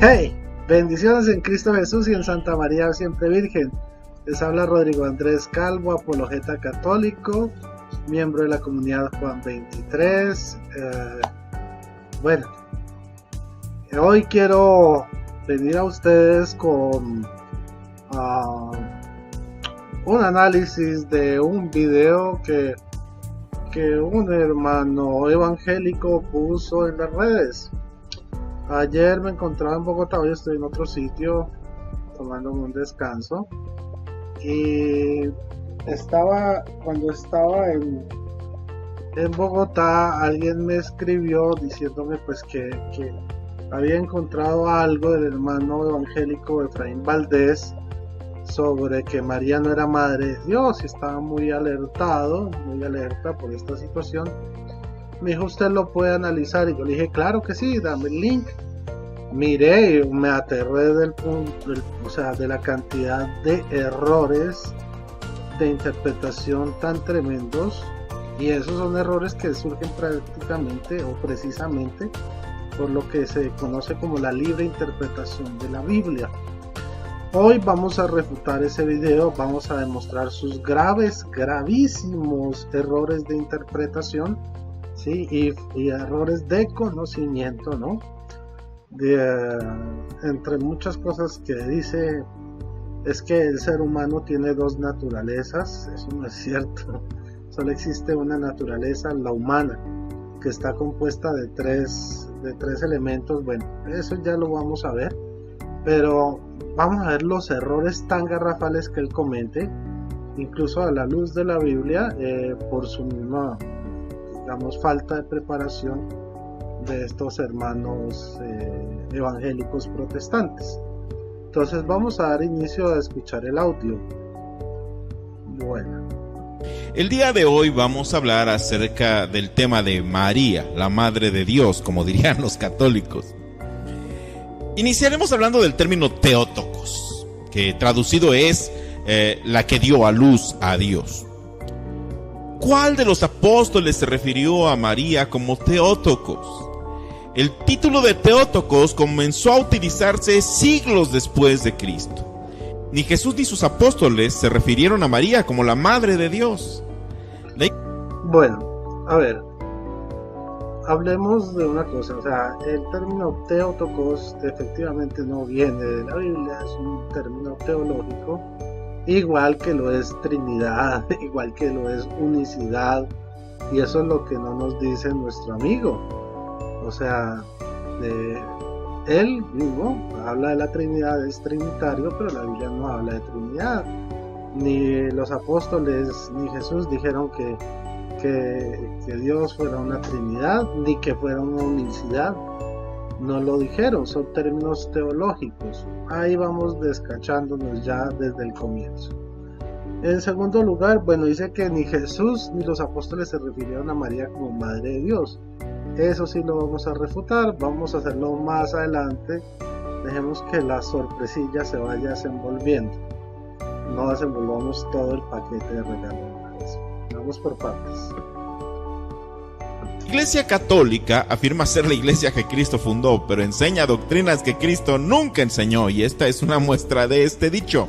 Hey, bendiciones en Cristo Jesús y en Santa María Siempre Virgen. Les habla Rodrigo Andrés Calvo, apologeta católico, miembro de la comunidad Juan 23. Bueno, hoy quiero venir a ustedes con un análisis de un video que un hermano evangélico puso en las redes. Ayer me encontraba en Bogotá, hoy estoy en otro sitio tomándome un descanso, y cuando estaba en Bogotá, alguien me escribió diciéndome pues que había encontrado algo del hermano evangélico Efraín Valdés sobre que María no era madre de Dios, y estaba muy alerta por esta situación. Me dijo, ¿usted lo puede analizar? Y yo le dije, claro que sí, dame el link. Miré y me aterré de la cantidad de errores de interpretación tan tremendos, y esos son errores que surgen prácticamente o precisamente por lo que se conoce como la libre interpretación de la Biblia. Hoy vamos a refutar ese video, vamos a demostrar sus gravísimos errores de interpretación, ¿sí? y errores de conocimiento, ¿no? Entre muchas cosas que dice, es que el ser humano tiene dos naturalezas. Eso no es cierto. Solo existe una naturaleza, la humana, que está compuesta de tres elementos. Bueno, eso ya lo vamos a ver, pero vamos a ver los errores tan garrafales que él comete, incluso a la luz de la Biblia, por su misma, digamos, falta de preparación de estos hermanos evangélicos protestantes. Entonces vamos a dar inicio a escuchar el audio. Bueno. El día de hoy vamos a hablar acerca del tema de María, la Madre de Dios, como dirían los católicos. Iniciaremos hablando del término Theotokos, que traducido es la que dio a luz a Dios. ¿Cuál de los apóstoles se refirió a María como Theotokos? El título de Theotokos comenzó a utilizarse siglos después de Cristo. Ni Jesús ni sus apóstoles se refirieron a María como la Madre de Dios. Bueno, a ver, hablemos de una cosa. O sea, el término Theotokos efectivamente no viene de la Biblia, es un término teológico, igual que lo es Trinidad, igual que lo es unicidad, y eso es lo que no nos dice nuestro amigo. O sea, él mismo habla de la Trinidad, es trinitario, pero la Biblia no habla de Trinidad. Ni los apóstoles ni Jesús dijeron que Dios fuera una Trinidad, ni que fuera una unicidad. No lo dijeron, son términos teológicos. Ahí vamos descachándonos ya desde el comienzo. En segundo lugar, bueno, dice que ni Jesús ni los apóstoles se refirieron a María como Madre de Dios. Eso sí lo vamos a refutar, vamos a hacerlo más adelante. Dejemos que la sorpresilla se vaya desenvolviendo. No desenvolvamos todo el paquete de regalos. Vamos por partes. La Iglesia Católica afirma ser la iglesia que Cristo fundó, pero enseña doctrinas que Cristo nunca enseñó, y esta es una muestra de este dicho.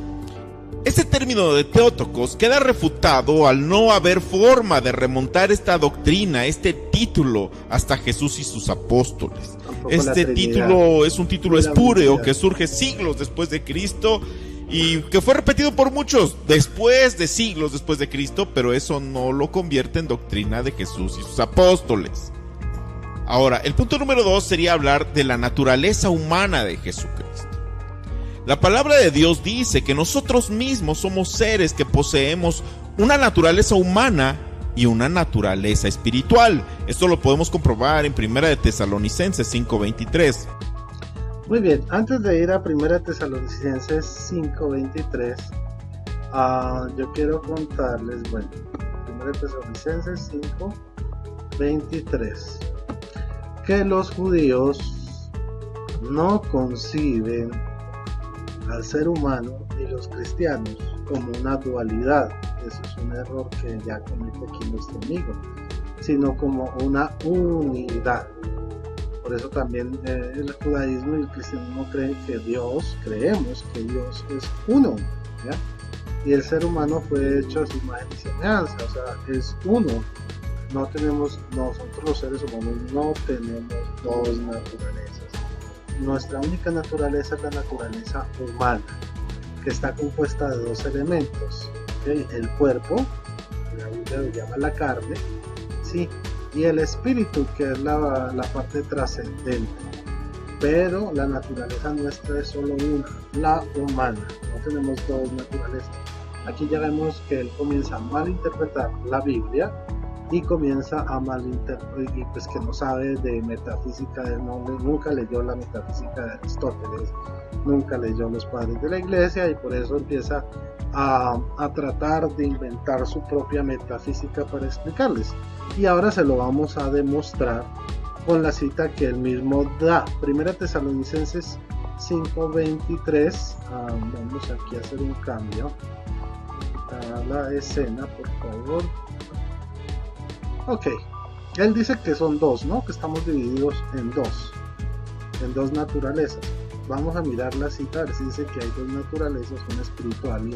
Este término de Theotokos queda refutado al no haber forma de remontar esta doctrina, este título, hasta Jesús y sus apóstoles. Este título es un título espúreo que surge siglos después de Cristo y que fue repetido por muchos siglos después de Cristo, pero eso no lo convierte en doctrina de Jesús y sus apóstoles. Ahora, el punto número 2 sería hablar de la naturaleza humana de Jesucristo. La palabra de Dios dice que nosotros mismos somos seres que poseemos una naturaleza humana y una naturaleza espiritual. Esto lo podemos comprobar en 1 Tesalonicenses 5:23. Muy bien, antes de ir a 1 Tesalonicenses 5:23, yo quiero contarles, bueno, 1 Tesalonicenses 5:23, que los judíos no conciben al ser humano y los cristianos como una dualidad. Eso es un error que ya comete aquí nuestro amigo, sino como una unidad. por eso también el judaísmo y el cristianismo creemos que Dios es uno, ¿ya? Y el ser humano fue hecho a su imagen y semejanza, o sea, es uno. Nosotros los seres humanos no tenemos dos naturalezas. Nuestra única naturaleza es la naturaleza humana, que está compuesta de dos elementos, ¿okay? El cuerpo, la Biblia lo llama la carne, ¿sí? Y el espíritu, que es la parte trascendente. Pero la naturaleza nuestra es solo una, la humana. No tenemos dos naturalezas. Aquí ya vemos que él comienza a malinterpretar la Biblia y comienza a malinterpretar, y pues que no sabe de metafísica, nunca leyó la metafísica de Aristóteles, nunca leyó los padres de la iglesia, y por eso empieza a tratar de inventar su propia metafísica para explicarles. Y ahora se lo vamos a demostrar con la cita que él mismo da. Primera Tesalonicenses 5:23. Vamos aquí a hacer un cambio a la escena, por favor. Ok, él dice que son dos, ¿no? Que estamos divididos en dos naturalezas. Vamos a mirar la cita, a ver si dice que hay dos naturalezas, una espiritual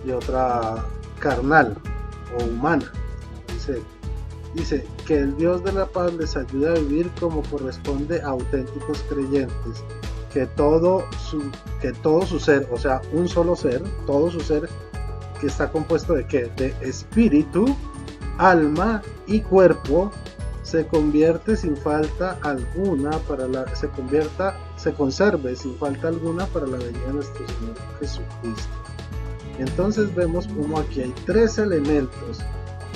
y otra carnal o humana. Dice que el Dios de la paz les ayude a vivir como corresponde a auténticos creyentes, que todo su ser, o sea, un solo ser, todo su ser, que está compuesto de ¿qué? De espíritu, alma y cuerpo, se convierte sin falta alguna se conserve sin falta alguna para la venida de nuestro Señor Jesucristo. Entonces vemos como aquí hay tres elementos.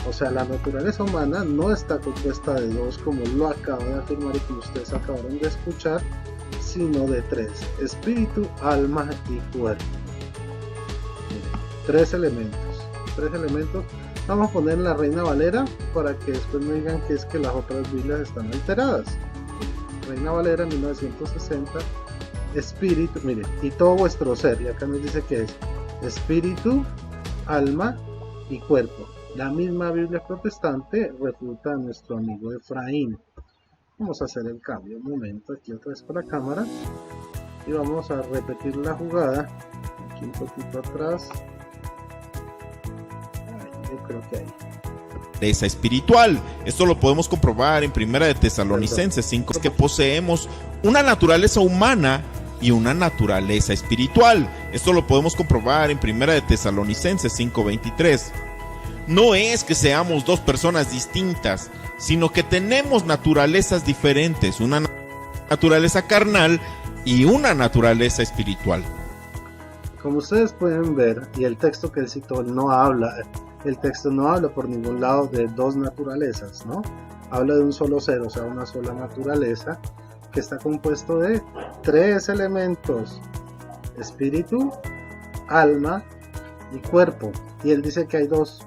O sea, la naturaleza humana no está compuesta de dos, como lo acabo de afirmar y como ustedes acabaron de escuchar, sino de tres: espíritu, alma y cuerpo. Tres elementos. Vamos a poner la Reina Valera para que después me digan que es que las otras Biblias están alteradas. Reina Valera 1960. Espíritu, mire, y todo vuestro ser, y acá nos dice que es espíritu, alma y cuerpo. La misma Biblia protestante refuta a nuestro amigo Efraín. Vamos a hacer el cambio, un momento, aquí otra vez para la cámara, y vamos a repetir la jugada, aquí un poquito atrás. Yo creo que ahí. Esa espiritual. Esto lo podemos comprobar en Primera de Tesalonicenses 5, que poseemos una naturaleza humana y una naturaleza espiritual. Esto lo podemos comprobar en Primera de Tesalonicenses 5:23. No es que seamos dos personas distintas, sino que tenemos naturalezas diferentes, una naturaleza carnal y una naturaleza espiritual. Como ustedes pueden ver, y el texto que él citó no habla por ningún lado de dos naturalezas, ¿no? Habla de un solo ser, o sea, una sola naturaleza, que está compuesto de tres elementos: espíritu, alma y cuerpo. Y él dice que hay dos.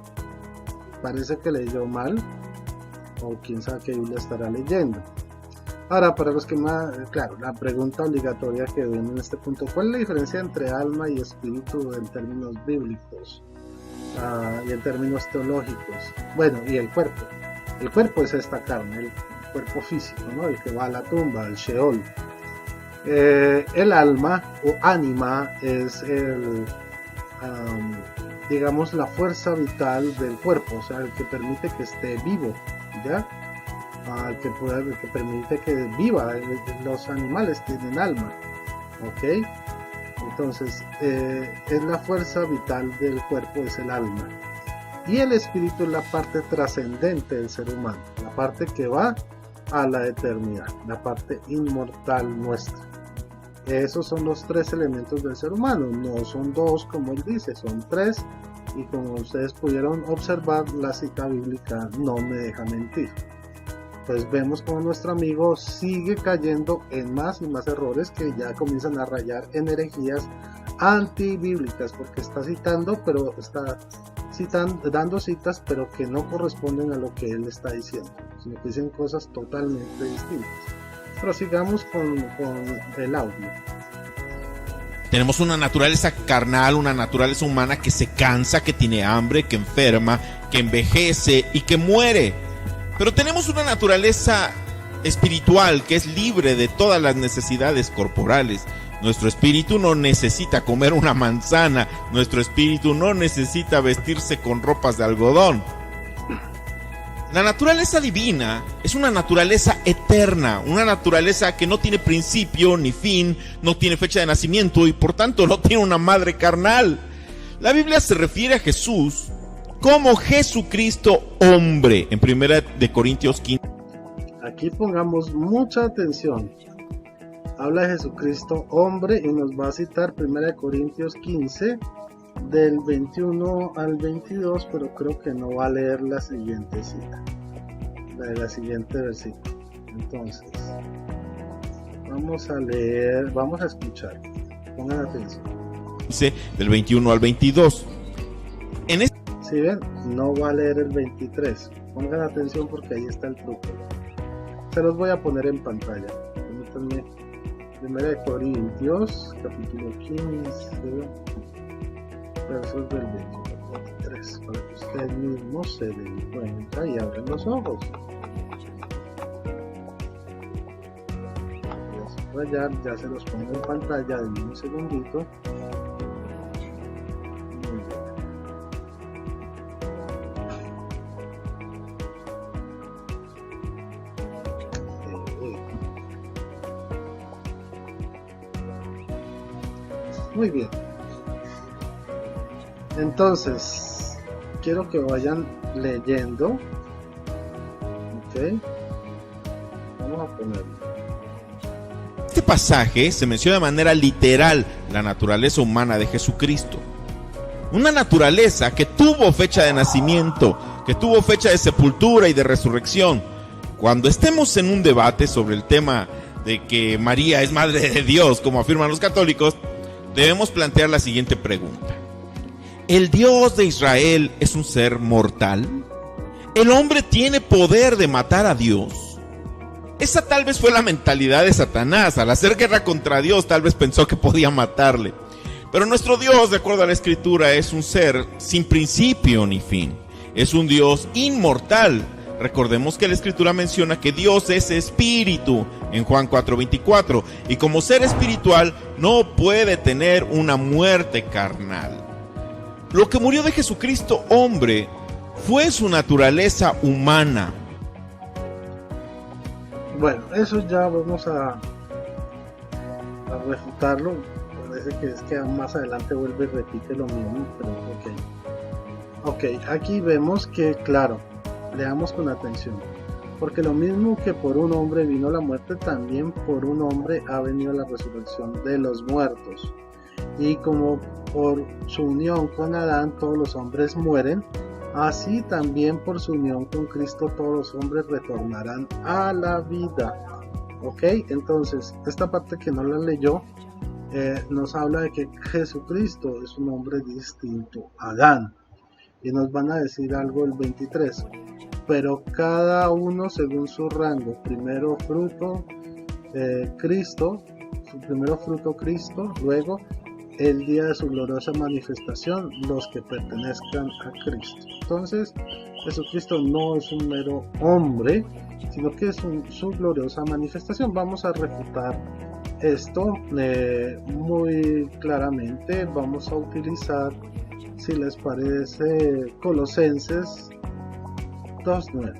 Parece que leyó mal, o quién sabe qué Biblia estará leyendo. Ahora, para los que más, claro, la pregunta obligatoria que ven en este punto: ¿cuál es la diferencia entre alma y espíritu en términos bíblicos y en términos teológicos? Bueno, y el cuerpo. El cuerpo es esta carne, el cuerpo físico, ¿no? El que va a la tumba, el Sheol. El alma o ánima es digamos, la fuerza vital del cuerpo, o sea, el que permite que esté vivo, ¿ya? El que permite que viva. Los animales tienen alma, ¿ok? Entonces, es la fuerza vital del cuerpo, es el alma. Y el espíritu es la parte trascendente del ser humano, la parte que va a la eternidad, la parte inmortal nuestra. Esos son los tres elementos del ser humano, no son dos como él dice, son tres, y como ustedes pudieron observar, la cita bíblica no me deja mentir. Pues vemos como nuestro amigo sigue cayendo en más y más errores que ya comienzan a rayar en herejías antibíblicas, porque está dando citas pero que no corresponden a lo que él está diciendo, sino que dicen cosas totalmente distintas. Prosigamos con el audio. Tenemos una naturaleza carnal, una naturaleza humana que se cansa, que tiene hambre, que enferma, que envejece y que muere. Pero tenemos una naturaleza espiritual que es libre de todas las necesidades corporales. Nuestro espíritu no necesita comer una manzana, nuestro espíritu no necesita vestirse con ropas de algodón. La naturaleza divina es una naturaleza eterna, una naturaleza que no tiene principio ni fin, no tiene fecha de nacimiento y por tanto no tiene una madre carnal. La Biblia se refiere a Jesús como Jesucristo hombre en 1 Corintios 15. Aquí pongamos mucha atención. Habla de Jesucristo hombre y nos va a citar 1 Corintios 15 del 21 al 22, pero creo que no va a leer la siguiente cita, la de la siguiente versículo. Entonces, vamos a leer, vamos a escuchar, pongan atención. Dice del 21 al 22. Si ven, no va a leer el 23, pongan atención porque ahí está el truco. Se los voy a poner en pantalla. Permítanme. 1 Corintios, capítulo 15, versos del 21 al 23, para que ustedes mismos se den cuenta y abren los ojos. Voy a subrayar, ya se los pongo en pantalla, denme un segundito. Muy bien. Entonces, quiero que vayan leyendo. Ok. Vamos a ponerlo. Este pasaje se menciona de manera literal la naturaleza humana de Jesucristo. Una naturaleza que tuvo fecha de nacimiento, que tuvo fecha de sepultura y de resurrección. Cuando estemos en un debate sobre el tema de que María es madre de Dios, como afirman los católicos, debemos plantear la siguiente pregunta. ¿El Dios de Israel es un ser mortal? ¿El hombre tiene poder de matar a Dios? Esa tal vez fue la mentalidad de Satanás. Al hacer guerra contra Dios, tal vez pensó que podía matarle. Pero nuestro Dios, de acuerdo a la Escritura, es un ser sin principio ni fin. Es un Dios inmortal. Recordemos que la Escritura menciona que Dios es espíritu en Juan 4:24 y como ser espiritual no puede tener una muerte carnal. Lo que murió de Jesucristo hombre fue su naturaleza humana. Bueno, eso ya vamos a refutarlo. Parece que es que más adelante vuelve y repite lo mismo, pero ok, aquí vemos que, claro, leamos con atención, porque lo mismo que por un hombre vino la muerte, también por un hombre ha venido la resurrección de los muertos. Y como por su unión con Adán todos los hombres mueren, así también por su unión con Cristo todos los hombres retornarán a la vida. Ok, entonces esta parte que no la leyó nos habla de que Jesucristo es un hombre distinto a Adán. Y nos van a decir algo el 23, pero cada uno según su rango. Primero fruto Cristo, su primero fruto Cristo, luego el día de su gloriosa manifestación los que pertenezcan a Cristo. Entonces Jesucristo no es un mero hombre, sino que es su gloriosa manifestación. Vamos a refutar esto muy claramente. Vamos a utilizar, si les parece, Colosenses 2:9.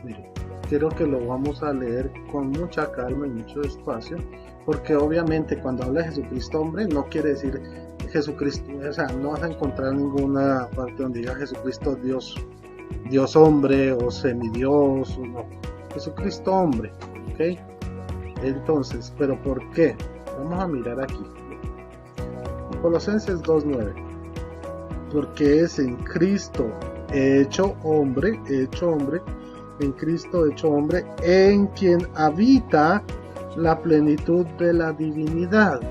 Miren, quiero que lo vamos a leer con mucha calma y mucho espacio, porque obviamente cuando habla de Jesucristo hombre no quiere decir Jesucristo, o sea, no vas a encontrar ninguna parte donde diga Jesucristo Dios hombre o semidios o no. Jesucristo hombre, ¿ok? Entonces, ¿pero por qué? Vamos a mirar aquí. Colosenses 2:9. Porque es en Cristo hecho hombre, en Cristo hecho hombre, en quien habita la plenitud de la divinidad.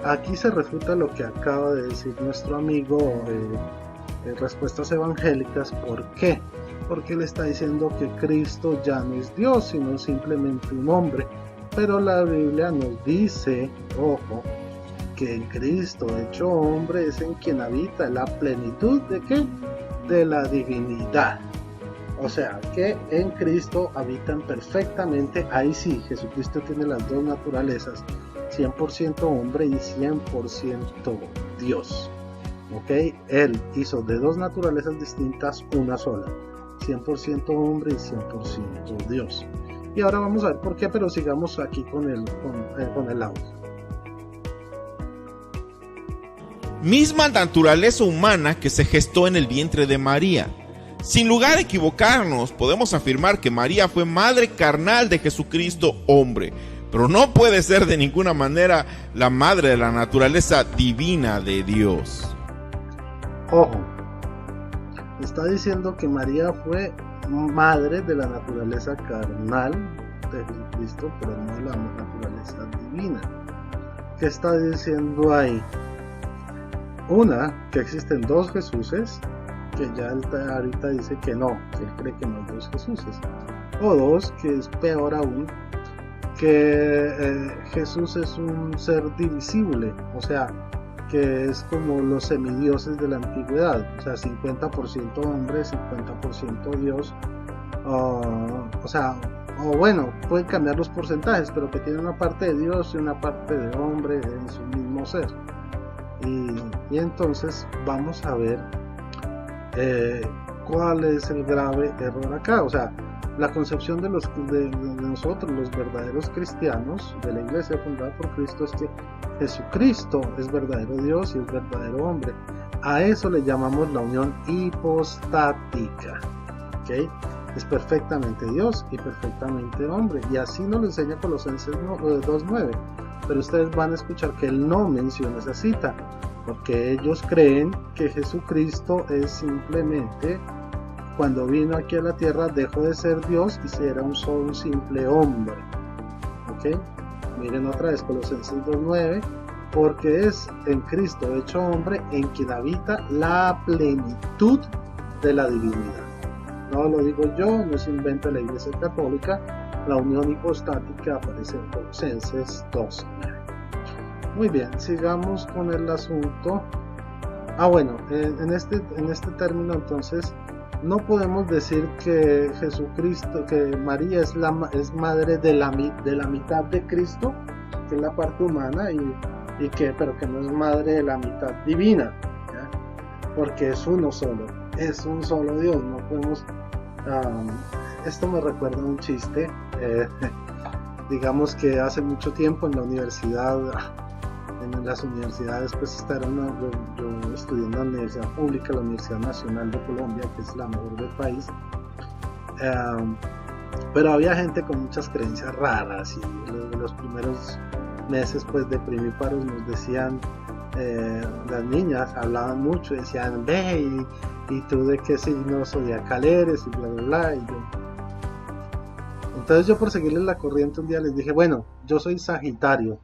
Aquí se refuta lo que acaba de decir nuestro amigo en Respuestas Evangélicas. ¿Por qué? Porque él está diciendo que Cristo ya no es Dios, sino simplemente un hombre. Pero la Biblia nos dice, ojo, que en Cristo hecho hombre es en quien habita la plenitud de ¿qué? De la divinidad. O sea, que en Cristo habitan perfectamente, ahí sí, Jesucristo tiene las dos naturalezas, 100% hombre y 100% Dios. ¿Ok? Él hizo de dos naturalezas distintas una sola, 100% hombre y 100% Dios. Y ahora vamos a ver por qué, pero sigamos aquí con el audio. Misma naturaleza humana que se gestó en el vientre de María. Sin lugar a equivocarnos, podemos afirmar que María fue madre carnal de Jesucristo hombre, pero no puede ser de ninguna manera la madre de la naturaleza divina de Dios. Ojo, está diciendo que María fue madre de la naturaleza carnal de Jesucristo, pero no de la naturaleza divina. ¿Qué está diciendo ahí? Una, que existen dos Jesuses, que ya él ahorita dice que no, que él cree que no hay dos Jesuses. O dos, que es peor aún, que Jesús es un ser divisible, o sea, que es como los semidioses de la antigüedad, o sea, 50% hombre, 50% Dios, o bueno, pueden cambiar los porcentajes, pero que tiene una parte de Dios y una parte de hombre en su mismo ser. Y entonces vamos a ver cuál es el grave error acá. O sea, la concepción de nosotros, los verdaderos cristianos de la iglesia fundada por Cristo, es que Jesucristo es verdadero Dios y es verdadero hombre. A eso le llamamos la unión hipostática, ¿okay? Es perfectamente Dios y perfectamente hombre, y así nos lo enseña Colosenses 2:9. Pero ustedes van a escuchar que él no menciona esa cita, porque ellos creen que Jesucristo es simplemente, cuando vino aquí a la tierra, dejó de ser Dios y era un simple hombre. ¿Ok? Miren otra vez Colosenses 2:9, porque es en Cristo hecho hombre en quien habita la plenitud de la divinidad. No lo digo yo, no es invento de la Iglesia Católica. La unión hipostática aparece en Colosenses 2. Muy bien, sigamos con el asunto. Bueno, en este término entonces no podemos decir que Jesucristo, que María es madre de la mitad de Cristo, que es la parte humana, pero que no es madre de la mitad divina, ¿ya? Porque es uno solo, es un solo Dios. No podemos. Esto me recuerda a un chiste. Digamos que hace mucho tiempo en la universidad, en las universidades, pues yo estudié en la universidad pública, la Universidad Nacional de Colombia, que es la mejor del país, pero había gente con muchas creencias raras, y los primeros meses pues de primíparos nos decían, las niñas hablaban mucho, decían, ve, y tú de qué signo zodiacal eres, y bla bla bla, y entonces yo, por seguirles la corriente, un día les dije, bueno, yo soy Sagitario,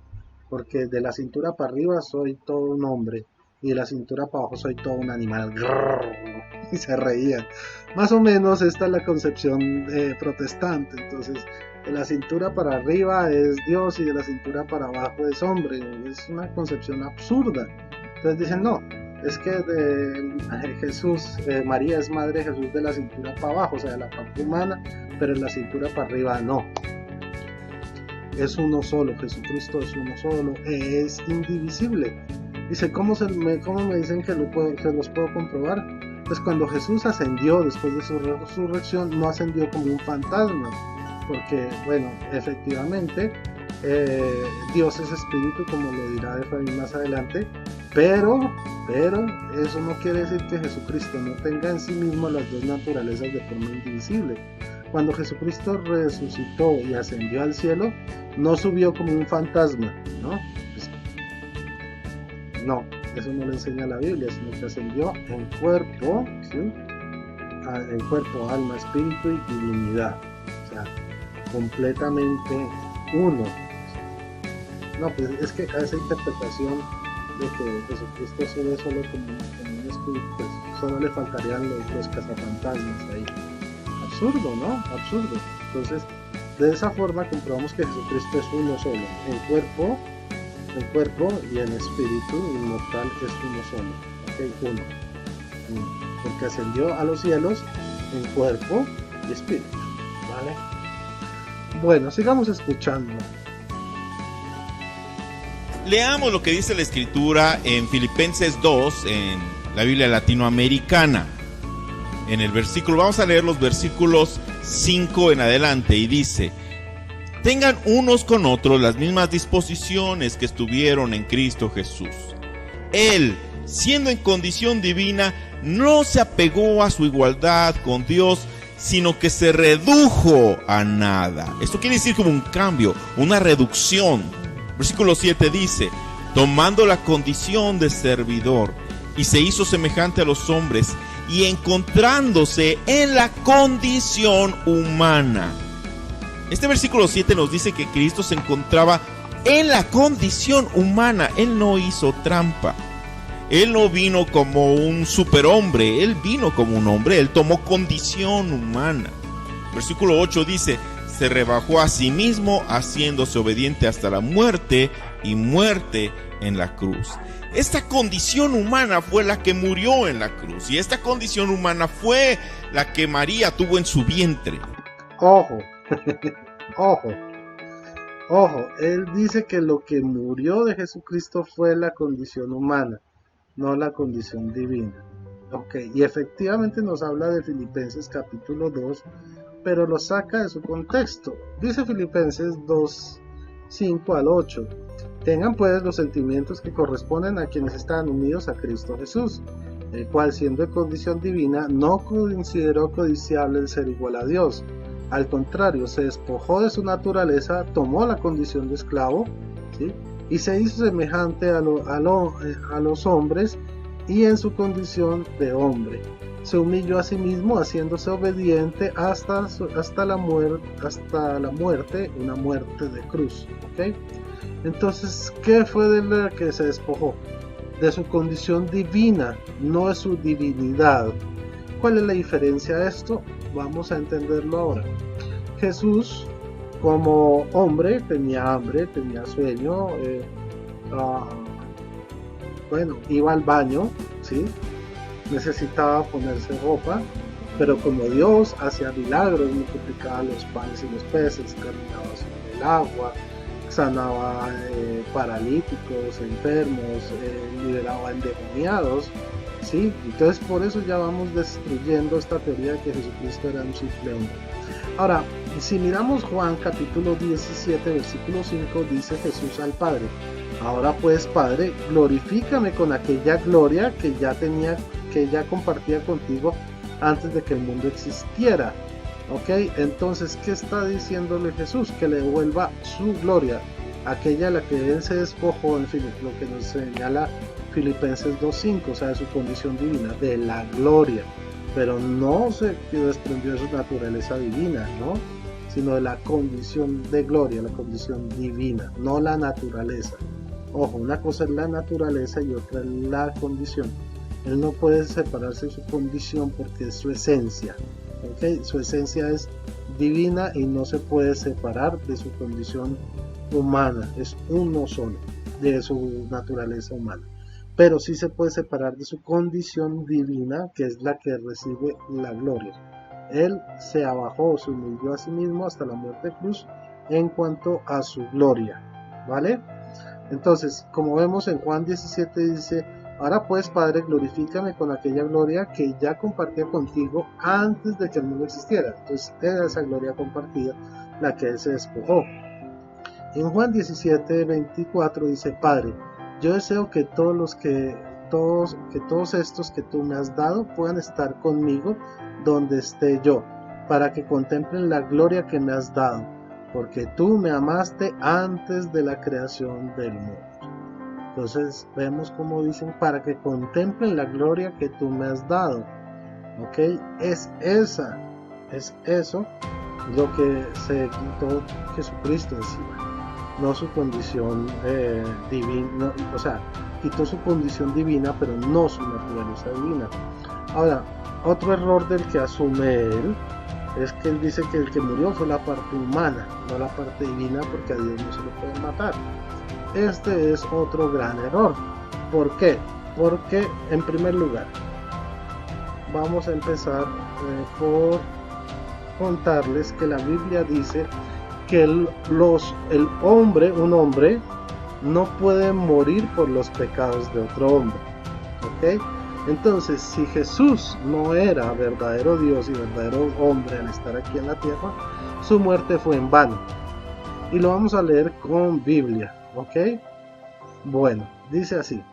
porque de la cintura para arriba soy todo un hombre y de la cintura para abajo soy todo un animal. Y se reían. Más o menos esta es la concepción protestante. Entonces, de la cintura para arriba es Dios y de la cintura para abajo es hombre. Es una concepción absurda. Entonces dicen, no, es que María es madre de Jesús de la cintura para abajo, o sea, de la parte humana, pero de la cintura para arriba no. Es uno solo, Jesucristo es uno solo, es indivisible. Dice, ¿cómo me dicen que los puedo comprobar? Pues cuando Jesús ascendió después de su resurrección, no ascendió como un fantasma, porque, bueno, efectivamente, Dios es espíritu, como lo dirá Efraín más adelante, pero eso no quiere decir que Jesucristo no tenga en sí mismo las dos naturalezas de forma indivisible. Cuando Jesucristo resucitó y ascendió al cielo, no subió como un fantasma, ¿no? Pues, no, eso no lo enseña la Biblia, sino que ascendió en cuerpo, ¿sí? En cuerpo, alma, espíritu y divinidad, o sea, completamente uno. No, pues es que a esa interpretación de que Jesucristo solo como un espíritu, pues solo le faltarían los cazafantasmas ahí. Absurdo, ¿no? Absurdo. Entonces, de esa forma comprobamos que Jesucristo es uno solo, en cuerpo y en espíritu inmortal es uno solo, ¿okay? Uno, porque ascendió a los cielos en cuerpo, y espíritu, ¿vale? Bueno, sigamos escuchando. Leamos lo que dice la Escritura en Filipenses 2, en la Biblia latinoamericana. En el versículo, vamos a leer los versículos 5 en adelante, y dice: tengan unos con otros las mismas disposiciones que estuvieron en Cristo Jesús. Él, siendo en condición divina, no se apegó a su igualdad con Dios, sino que se redujo a nada. Esto quiere decir como un cambio, una reducción. Versículo 7 dice: tomando la condición de servidor, y se hizo semejante a los hombres, y encontrándose en la condición humana. Este versículo 7 nos dice que Cristo se encontraba en la condición humana. Él no hizo trampa. Él no vino como un superhombre. Él vino como un hombre. Él tomó condición humana. Versículo 8 dice: se rebajó a sí mismo, haciéndose obediente hasta la muerte, y muerte en la cruz. Esta condición humana fue la que murió en la cruz, y esta condición humana fue la que María tuvo en su vientre. Ojo, ojo, él dice que lo que murió de Jesucristo fue la condición humana, no la condición divina. Ok, y efectivamente nos habla de Filipenses capítulo 2, pero lo saca de su contexto. Dice Filipenses 2, 5 al 8: tengan pues los sentimientos que corresponden a quienes están unidos a Cristo Jesús, el cual, siendo de condición divina, no consideró codiciable el ser igual a Dios. Al contrario, se despojó de su naturaleza, tomó la condición de esclavo, ¿sí?, y se hizo semejante a los hombres, y en su condición de hombre se humilló a sí mismo, haciéndose obediente hasta la muerte, una muerte de cruz. ¿Okay? Entonces, ¿qué fue de la que se despojó? De su condición divina, no de su divinidad. ¿Cuál es la diferencia de esto? Vamos a entenderlo ahora. Jesús, como hombre, tenía hambre, tenía sueño, iba al baño, ¿sí?, necesitaba ponerse ropa, pero como Dios hacía milagros, multiplicaba los panes y los peces, caminaba sobre el agua, sanaba paralíticos, enfermos, liberaba endemoniados, ¿sí? Entonces por eso ya vamos destruyendo esta teoría de que Jesucristo era un simple hombre. Ahora, si miramos Juan capítulo 17, versículo 5, dice Jesús al Padre: ahora pues, Padre, glorifícame con aquella gloria que ya compartía contigo antes de que el mundo existiera. ¿Ok? Entonces, ¿qué está diciéndole Jesús? Que le devuelva su gloria, aquella a la que él se despojó, en fin, lo que nos señala Filipenses 2.5, o sea, de su condición divina, de la gloria, pero no se desprendió de su naturaleza divina, ¿no?, sino de la condición de gloria, la condición divina, no la naturaleza. Ojo, una cosa es la naturaleza y otra es la condición. Él no puede separarse de su condición porque es su esencia. ¿Okay? Su esencia es divina y no se puede separar de su condición humana. Es uno solo, de su naturaleza humana. Pero sí se puede separar de su condición divina, que es la que recibe la gloria. Él se abajó, se humilló a sí mismo hasta la muerte de cruz en cuanto a su gloria. ¿Vale? Entonces, como vemos en Juan 17 dice: ahora pues, Padre, glorifícame con aquella gloria que ya compartía contigo antes de que el mundo existiera. Entonces era esa gloria compartida la que él se despojó. En Juan 17, 24 dice: Padre, yo deseo que todos estos que tú me has dado puedan estar conmigo donde esté yo, para que contemplen la gloria que me has dado, porque tú me amaste antes de la creación del mundo. Entonces vemos como dicen: para que contemplen la gloria que tú me has dado. ¿Ok? Es eso lo que se quitó Jesucristo encima, no su condición divina, o sea, quitó su condición divina, pero no su naturaleza divina. Ahora, otro error del que asume él es que él dice que el que murió fue la parte humana, no la parte divina, porque a Dios no se lo pueden matar. Este es otro gran error. ¿Por qué? Porque, en primer lugar, vamos a empezar por contarles que la Biblia dice que un hombre, no puede morir por los pecados de otro hombre. ¿Ok? Entonces, si Jesús no era verdadero Dios y verdadero hombre al estar aquí en la tierra, su muerte fue en vano. Y lo vamos a leer con Biblia. ¿Ok? Bueno, dice así.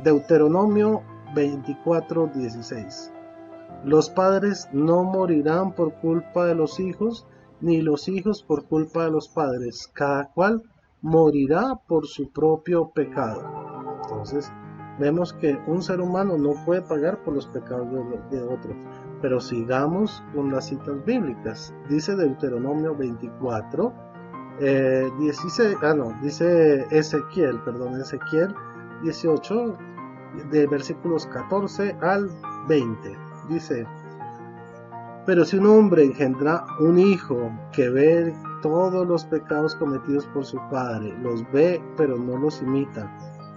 Deuteronomio 24:16. Los padres no morirán por culpa de los hijos, ni los hijos por culpa de los padres. Cada cual morirá por su propio pecado. Entonces, vemos que un ser humano no puede pagar por los pecados de otro. Pero sigamos con las citas bíblicas. Dice Deuteronomio 24, 16, dice Ezequiel 18, de versículos 14 al 20. Dice: pero si un hombre engendra un hijo que ve todos los pecados cometidos por su padre, los ve pero no los imita,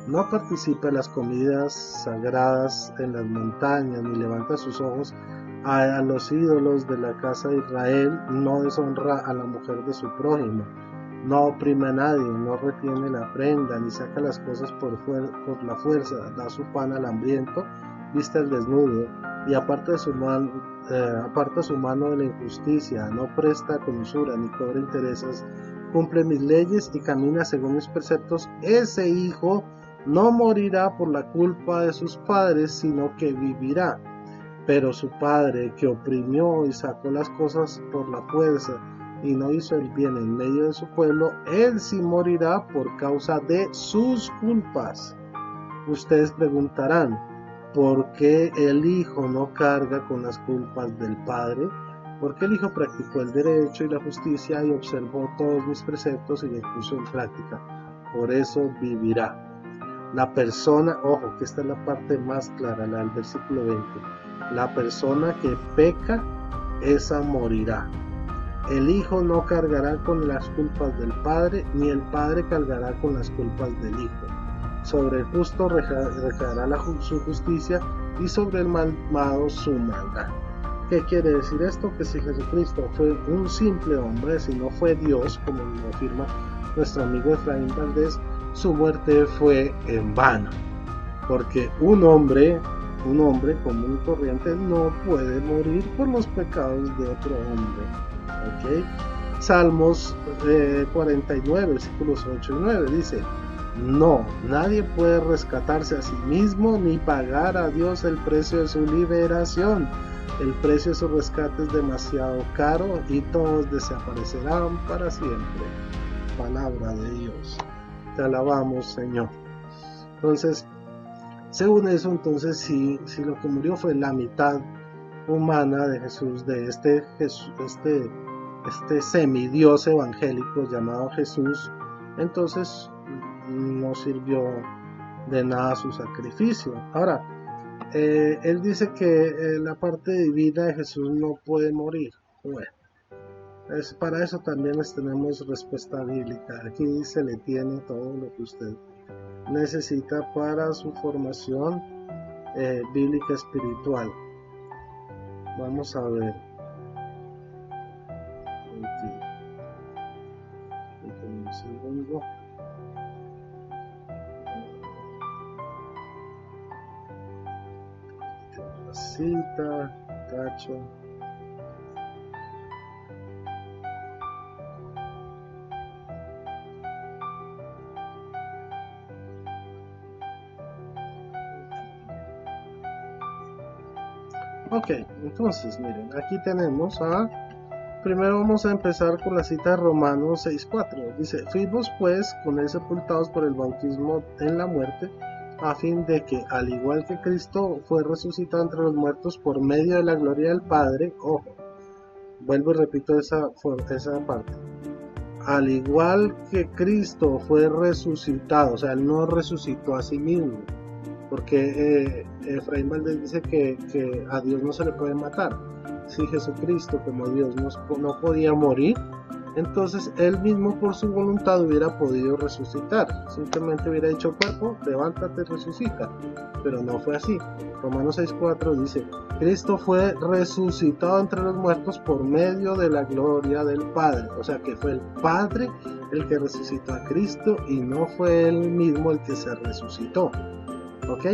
no participa en las comidas sagradas en las montañas, ni levanta sus ojos a los ídolos de la casa de Israel, no deshonra a la mujer de su prójimo, no oprime a nadie, no retiene la prenda, ni saca las cosas por la fuerza, da su pan al hambriento, viste al desnudo, y aparta su mano de la injusticia, no presta con usura, ni cobra intereses, cumple mis leyes y camina según mis preceptos, ese hijo no morirá por la culpa de sus padres, sino que vivirá. Pero su padre, que oprimió y sacó las cosas por la fuerza, y no hizo el bien en medio de su pueblo, él sí morirá por causa de sus culpas. Ustedes preguntarán, ¿por qué el hijo no carga con las culpas del padre? Porque el hijo practicó el derecho y la justicia y observó todos mis preceptos y los puso en práctica. Por eso vivirá. La persona, ojo, que esta es la parte más clara, la del versículo 20. La persona que peca, esa morirá. El hijo no cargará con las culpas del padre, ni el padre cargará con las culpas del hijo. Sobre el justo recaerá su justicia, y sobre el malvado su maldad. ¿Qué quiere decir esto? Que si Jesucristo fue un simple hombre, si no fue Dios, como lo afirma nuestro amigo Efraín Valdés, su muerte fue en vano. Porque un hombre común y corriente no puede morir por los pecados de otro hombre. ¿Okay? Salmos 49, versículos 8 y 9 dice: no, nadie puede rescatarse a sí mismo ni pagar a Dios el precio de su liberación. El precio de su rescate es demasiado caro y todos desaparecerán para siempre. Palabra de Dios. Te alabamos, Señor. Entonces, según eso, entonces si lo que murió fue la mitad humana de Jesús, de este semidios evangélico llamado Jesús, entonces no sirvió de nada su sacrificio. Ahora, él dice que la parte divina de Jesús no puede morir. Bueno, para eso también les tenemos respuesta bíblica. Aquí se le tiene todo lo que usted necesita para su formación bíblica espiritual. Vamos a ver. Un segundo. Cita, tacho. Ok, entonces miren, aquí tenemos primero vamos a empezar con la cita de Romanos 6:4. Dice: fuimos pues con él sepultados por el bautismo en la muerte, a fin de que, al igual que Cristo fue resucitado entre los muertos por medio de la gloria del Padre, ojo, vuelvo y repito esa parte, al igual que Cristo fue resucitado, o sea, él no resucitó a sí mismo, porque Efraín Valdés dice que a Dios no se le puede matar. Si Jesucristo como Dios no podía morir, entonces él mismo por su voluntad hubiera podido resucitar, simplemente hubiera dicho: cuerpo, levántate, resucita, pero no fue así. Romanos 6:4 dice: Cristo fue resucitado entre los muertos por medio de la gloria del Padre. O sea que fue el Padre el que resucitó a Cristo y no fue él mismo el que se resucitó. ¿Ok?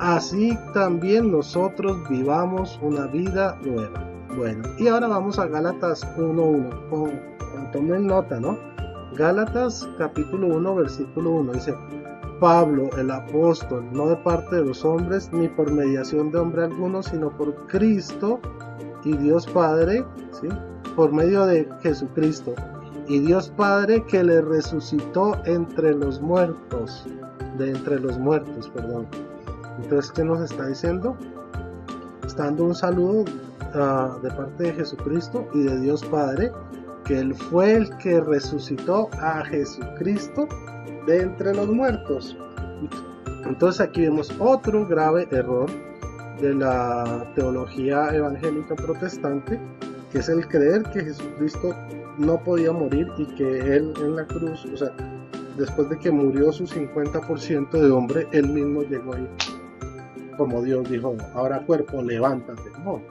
Así también nosotros vivamos una vida nueva. Bueno, y ahora vamos a Gálatas 1:1. Tomen nota, ¿no? Gálatas capítulo 1, versículo 1 dice: Pablo, el apóstol, no de parte de los hombres, ni por mediación de hombre alguno, sino por Cristo y Dios Padre, ¿sí? Por medio de Jesucristo y Dios Padre que le resucitó entre los muertos, perdón. Entonces, ¿qué nos está diciendo? Está dando un saludo de parte de Jesucristo y de Dios Padre, que él fue el que resucitó a Jesucristo de entre los muertos. Entonces aquí vemos otro grave error de la teología evangélica protestante, que es el creer que Jesucristo no podía morir y que él en la cruz, o sea, después de que murió su 50% de hombre, él mismo llegó ahí, como Dios dijo: ahora cuerpo, levántate. No,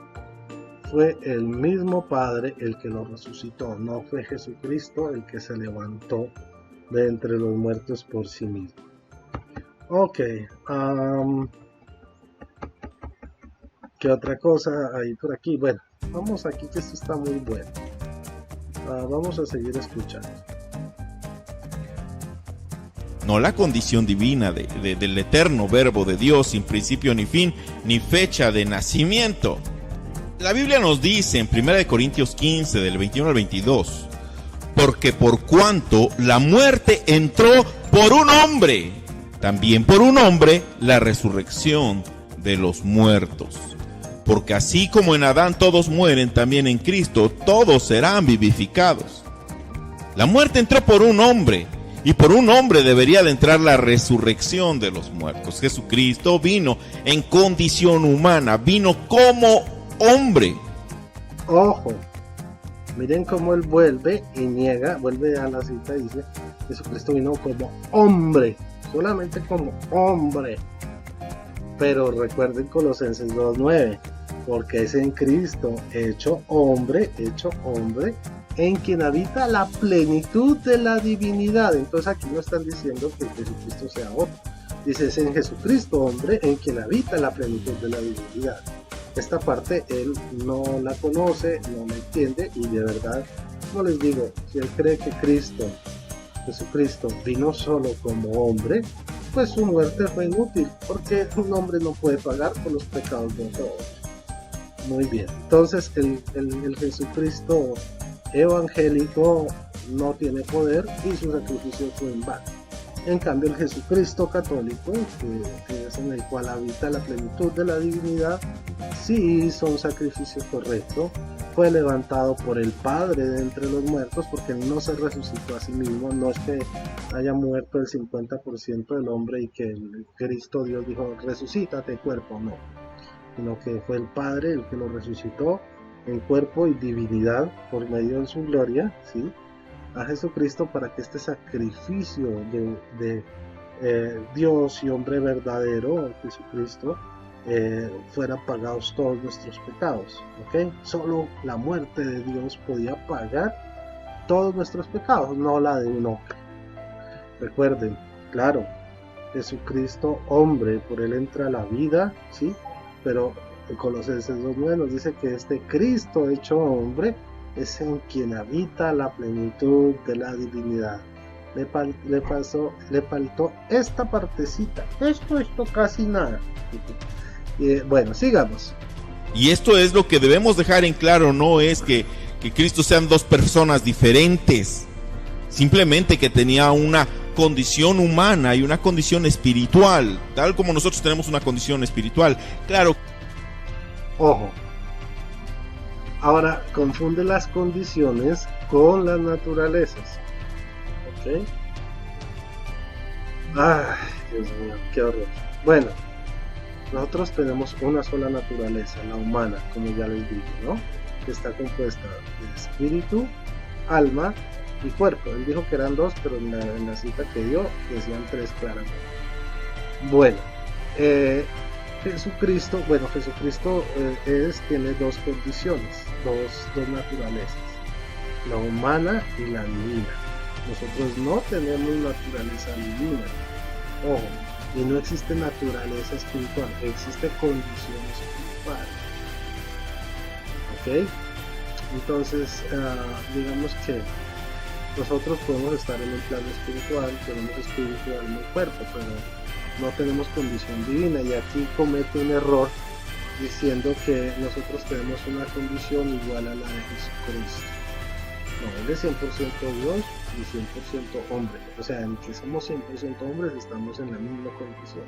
fue el mismo Padre el que lo resucitó, no fue Jesucristo el que se levantó de entre los muertos por sí mismo. Ok, ¿qué otra cosa hay por aquí? Bueno, vamos aquí, que esto está muy bueno. Vamos a seguir escuchando. No la condición divina del eterno verbo de Dios, sin principio ni fin, ni fecha de nacimiento. La Biblia nos dice en 1 Corintios 15, del 21 al 22, porque por cuanto la muerte entró por un hombre, también por un hombre la resurrección de los muertos. Porque así como en Adán todos mueren, también en Cristo todos serán vivificados. La muerte entró por un hombre, y por un hombre debería de entrar la resurrección de los muertos. Jesucristo vino en condición humana, vino como hombre. Ojo, miren cómo él vuelve y niega, vuelve a la cita y dice: Jesucristo vino como hombre, solamente como hombre. Pero recuerden Colosenses 2:9, porque es en Cristo, hecho hombre, en quien habita la plenitud de la divinidad. Entonces aquí no están diciendo que Jesucristo sea otro, dice: es en Jesucristo, hombre, en quien habita la plenitud de la divinidad. Esta parte él no la conoce, no la entiende, y de verdad, como les digo, si él cree que Jesucristo vino solo como hombre, pues su muerte fue inútil, porque un hombre no puede pagar por los pecados de otro hombre. Muy bien, entonces el Jesucristo evangélico no tiene poder y su sacrificio fue en vano. En cambio, el Jesucristo católico, que es en el cual habita la plenitud de la divinidad, sí hizo un sacrificio correcto, fue levantado por el Padre de entre los muertos, porque él no se resucitó a sí mismo. No es que haya muerto el 50% del hombre y que el Cristo Dios dijo: resucítate cuerpo, no, sino que fue el Padre el que lo resucitó en cuerpo y divinidad por medio de su gloria, ¿sí?, a Jesucristo, para que este sacrificio de Dios y hombre verdadero, Jesucristo, fueran pagados todos nuestros pecados. ¿Ok? Solo la muerte de Dios podía pagar todos nuestros pecados, no la de un hombre. Recuerden, claro, Jesucristo hombre, por él entra la vida, ¿sí? Pero en Colosenses 2:9 nos dice que este Cristo hecho hombre es en quien habita la plenitud de la divinidad. Le faltó esta partecita, esto casi nada. Bueno, sigamos. Y esto es lo que debemos dejar en claro: no es que Cristo sean dos personas diferentes, simplemente que tenía una condición humana y una condición espiritual, tal como nosotros tenemos una condición espiritual. Claro. Ojo. Ahora, confunde las condiciones con las naturalezas. ¿Ok? Ay, Dios mío, qué horror. Bueno, nosotros tenemos una sola naturaleza, la humana, como ya les dije, ¿no? Que está compuesta de espíritu, alma y cuerpo. Él dijo que eran dos, pero en la cita que dio decían tres claramente. Bueno, Jesucristo tiene dos condiciones, dos naturalezas, la humana y la divina. Nosotros no tenemos naturaleza divina, ojo, y no existe naturaleza espiritual, existe condición espiritual. ¿Ok? Entonces, digamos que nosotros podemos estar en un plano espiritual, tenemos espíritu, alma y cuerpo, pero no tenemos condición divina, y aquí comete un error diciendo que nosotros tenemos una condición igual a la de Jesucristo. No, él es 100% Dios y 100% hombre, o sea, en que somos 100% hombres estamos en la misma condición.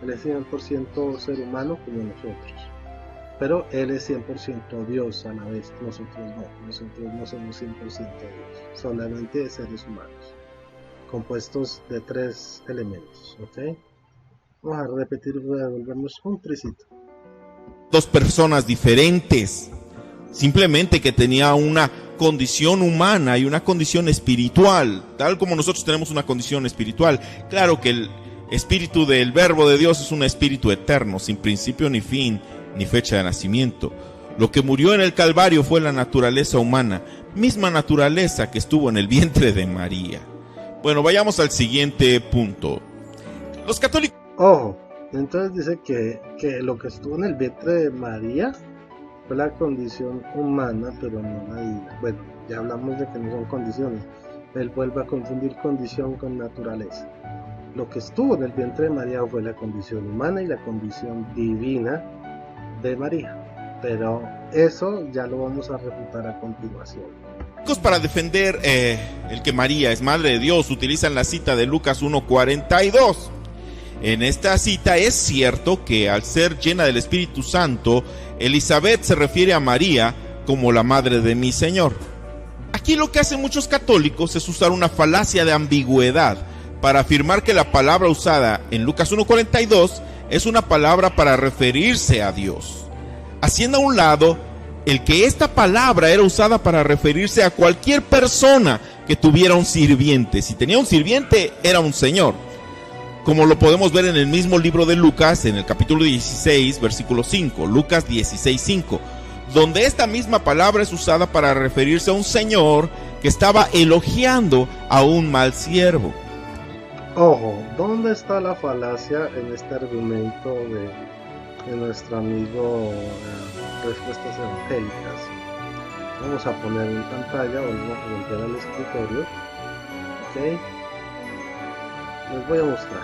Él es 100% ser humano como nosotros, pero él es 100% Dios a la vez, nosotros no somos 100% Dios, solamente seres humanos, compuestos de 3 elementos, ¿ok? Vamos a repetir, volvemos un tricito. Dos personas diferentes, simplemente que tenía una condición humana y una condición espiritual, tal como nosotros tenemos una condición espiritual. Claro que el espíritu del Verbo de Dios es un espíritu eterno, sin principio ni fin, ni fecha de nacimiento. Lo que murió en el Calvario fue la naturaleza humana, misma naturaleza que estuvo en el vientre de María. Bueno, vayamos al siguiente punto. Los católicos... Ojo, entonces dice que lo que estuvo en el vientre de María fue la condición humana, pero no la divina. Bueno, ya hablamos de que no son condiciones. Él vuelve a confundir condición con naturaleza. Lo que estuvo en el vientre de María fue la condición humana y la condición divina de María. Pero eso ya lo vamos a refutar a continuación. Para defender el que María es madre de Dios, utilizan la cita de Lucas 1:42. En esta cita es cierto que al ser llena del Espíritu Santo, Elizabeth se refiere a María como la madre de mi Señor. Aquí lo que hacen muchos católicos es usar una falacia de ambigüedad para afirmar que la palabra usada en Lucas 1:42 es una palabra para referirse a Dios, haciendo a un lado el que esta palabra era usada para referirse a cualquier persona que tuviera un sirviente. Si tenía un sirviente, era un señor, como lo podemos ver en el mismo libro de Lucas, en el capítulo 16, versículo 5, Lucas 16:5, donde esta misma palabra es usada para referirse a un señor que estaba elogiando a un mal siervo. Ojo, ¿dónde está la falacia en este argumento de nuestro amigo Respuestas Evangélicas? Vamos a poner en pantalla, vamos a volver al escritorio, ¿ok? Les voy a mostrar.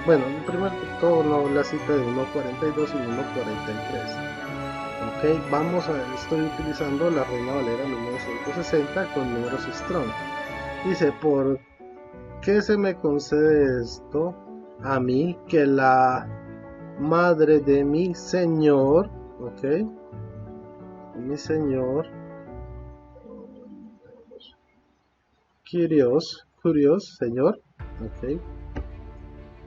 Bueno, primero que todo la cita de 1.42 y 1.43. Estoy utilizando la Reina Valera 1960 con números Strong. Dice, ¿por qué se me concede esto a mí, que la madre de mi Señor, ok, mi Señor, Kyrios, Señor, ok?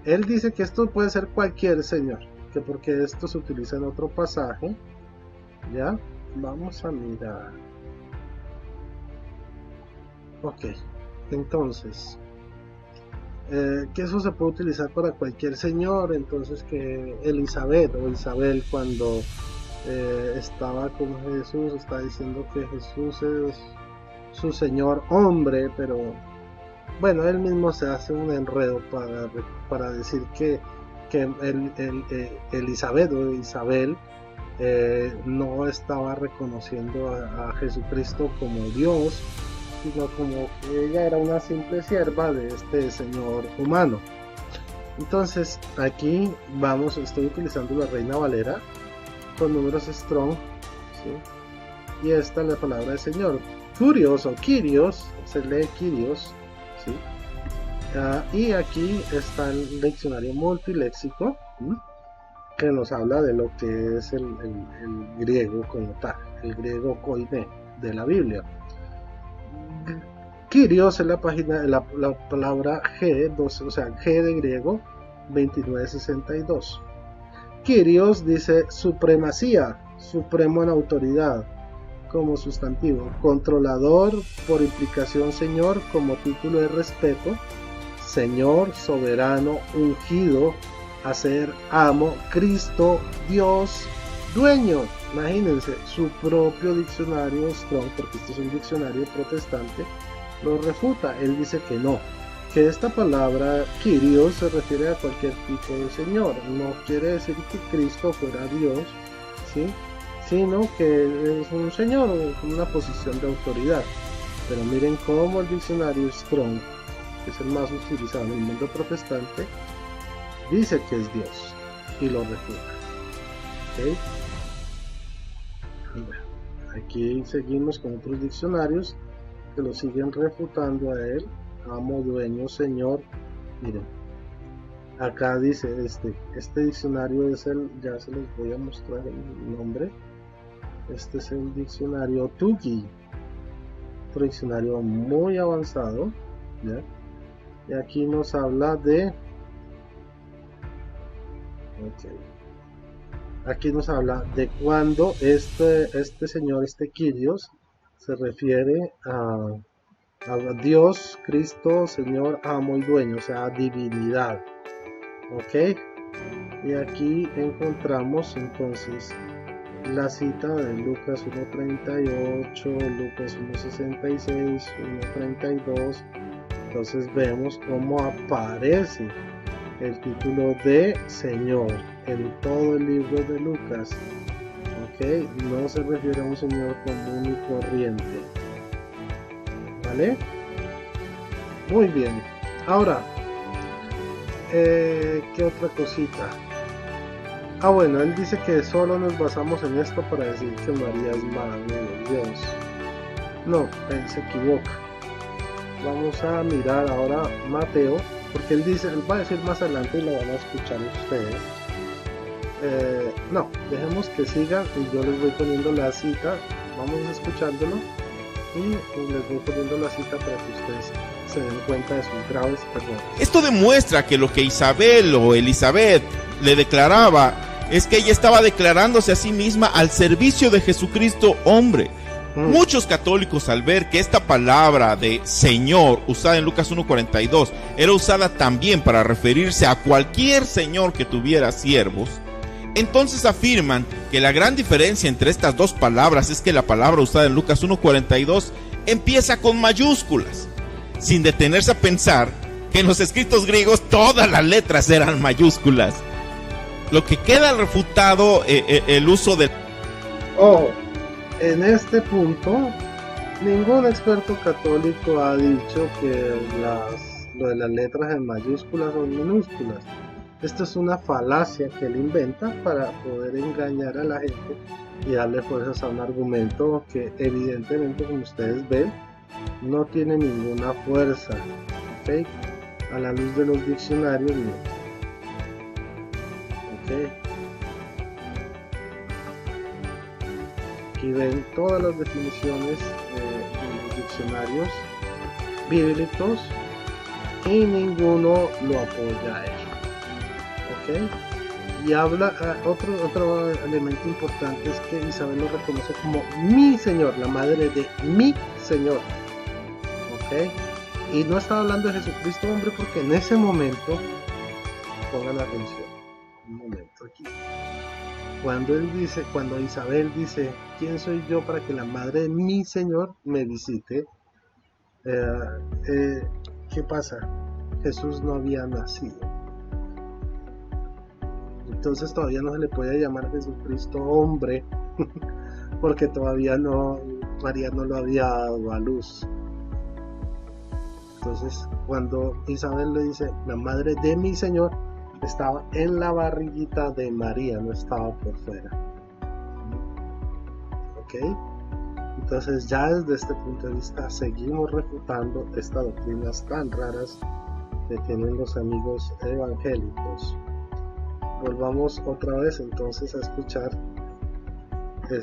Él dice que esto puede ser cualquier señor, que porque esto se utiliza en otro pasaje. Ya, vamos a mirar. Ok, entonces, que eso se puede utilizar para cualquier señor. Entonces que Elizabeth o Isabel, cuando estaba con Jesús, está diciendo que Jesús es su señor hombre, pero bueno, él mismo se hace un enredo para decir que Elizabeth o Isabel no estaba reconociendo a Jesucristo como Dios, sino como que ella era una simple sierva de este señor humano. Entonces aquí estoy utilizando la Reina Valera con números Strong, ¿sí? Y esta es la palabra del Señor. Kyrios o Kyrios, se lee Kyrios, ¿sí? Y aquí está el diccionario multiléxico, ¿sí? Que nos habla de lo que es el griego como tal, el griego koiné de la Biblia. Kyrios es la palabra G, o sea, G de griego 2962. Kyrios dice supremacía, supremo en autoridad como sustantivo, controlador por implicación señor como título de respeto, señor, soberano, ungido, a ser amo, Cristo, Dios, dueño. Imagínense, su propio diccionario Strong, porque este es un diccionario protestante, lo refuta. Él dice que no, que esta palabra Kyrios se refiere a cualquier tipo de señor. No quiere decir que Cristo fuera Dios, ¿sí?, sino que es un señor con una posición de autoridad. Pero miren cómo el diccionario Strong, que es el más utilizado en el mundo protestante, dice que es Dios y lo refuta. ¿Okay? Y bueno, aquí seguimos con otros diccionarios que lo siguen refutando a él. Amo, dueño, señor. Miren, acá dice este diccionario es ya se los voy a mostrar el nombre. Este es el diccionario Tugi, otro diccionario muy avanzado, ¿ya? Y aquí nos habla de aquí nos habla de cuando este señor, este Kyrios, se refiere a Dios, Cristo, Señor, amo y dueño, o sea, divinidad. Ok, y aquí encontramos entonces la cita de Lucas 1.38, Lucas 1.66, 1.32. Entonces vemos cómo aparece el título de Señor en todo el libro de Lucas. Ok, no se refiere a un señor común y corriente. ¿Vale? Muy bien. Ahora, ¿qué otra cosita? Bueno, él dice que solo nos basamos en esto para decir que María es madre de Dios. No, él se equivoca. Vamos a mirar ahora Mateo, porque él va a decir más adelante y lo van a escuchar ustedes. No, dejemos que siga y yo les voy poniendo la cita. Vamos escuchándolo y les voy poniendo la cita para que ustedes se den cuenta de sus graves errores. Esto demuestra que lo que Isabel o Elizabeth le declaraba es que ella estaba declarándose a sí misma al servicio de Jesucristo hombre. Muchos católicos, al ver que esta palabra de Señor usada en Lucas 1.42 era usada también para referirse a cualquier señor que tuviera siervos, entonces afirman que la gran diferencia entre estas dos palabras es que la palabra usada en Lucas 1.42 empieza con mayúsculas, sin detenerse a pensar que en los escritos griegos todas las letras eran mayúsculas. Lo que queda refutado el uso de... En este punto, ningún experto católico ha dicho que lo de las letras en mayúsculas o en minúsculas. Esto es una falacia que él inventa para poder engañar a la gente y darle fuerzas a un argumento que evidentemente, como ustedes ven, no tiene ninguna fuerza. ¿Okay? A la luz de los diccionarios, no. ¿Okay? Aquí ven todas las definiciones de los diccionarios bíblicos y ninguno lo apoya a él. ¿Okay? Y habla, otro elemento importante es que Isabel lo reconoce como mi Señor, la madre de mi Señor. ¿Okay? Y no está hablando de Jesucristo hombre, porque en ese momento, pongan atención, un momento aquí. Cuando Isabel dice, ¿quién soy yo para que la madre de mi Señor me visite? ¿Qué pasa? Jesús no había nacido. Entonces todavía no se le puede llamar Jesucristo hombre, porque todavía María no lo había dado a luz. Entonces, cuando Isabel le dice, la madre de mi Señor, estaba en la barriguita de María, no estaba por fuera. ¿Ok? Entonces ya desde este punto de vista seguimos refutando estas doctrinas tan raras que tienen los amigos evangélicos. Volvamos otra vez entonces a escuchar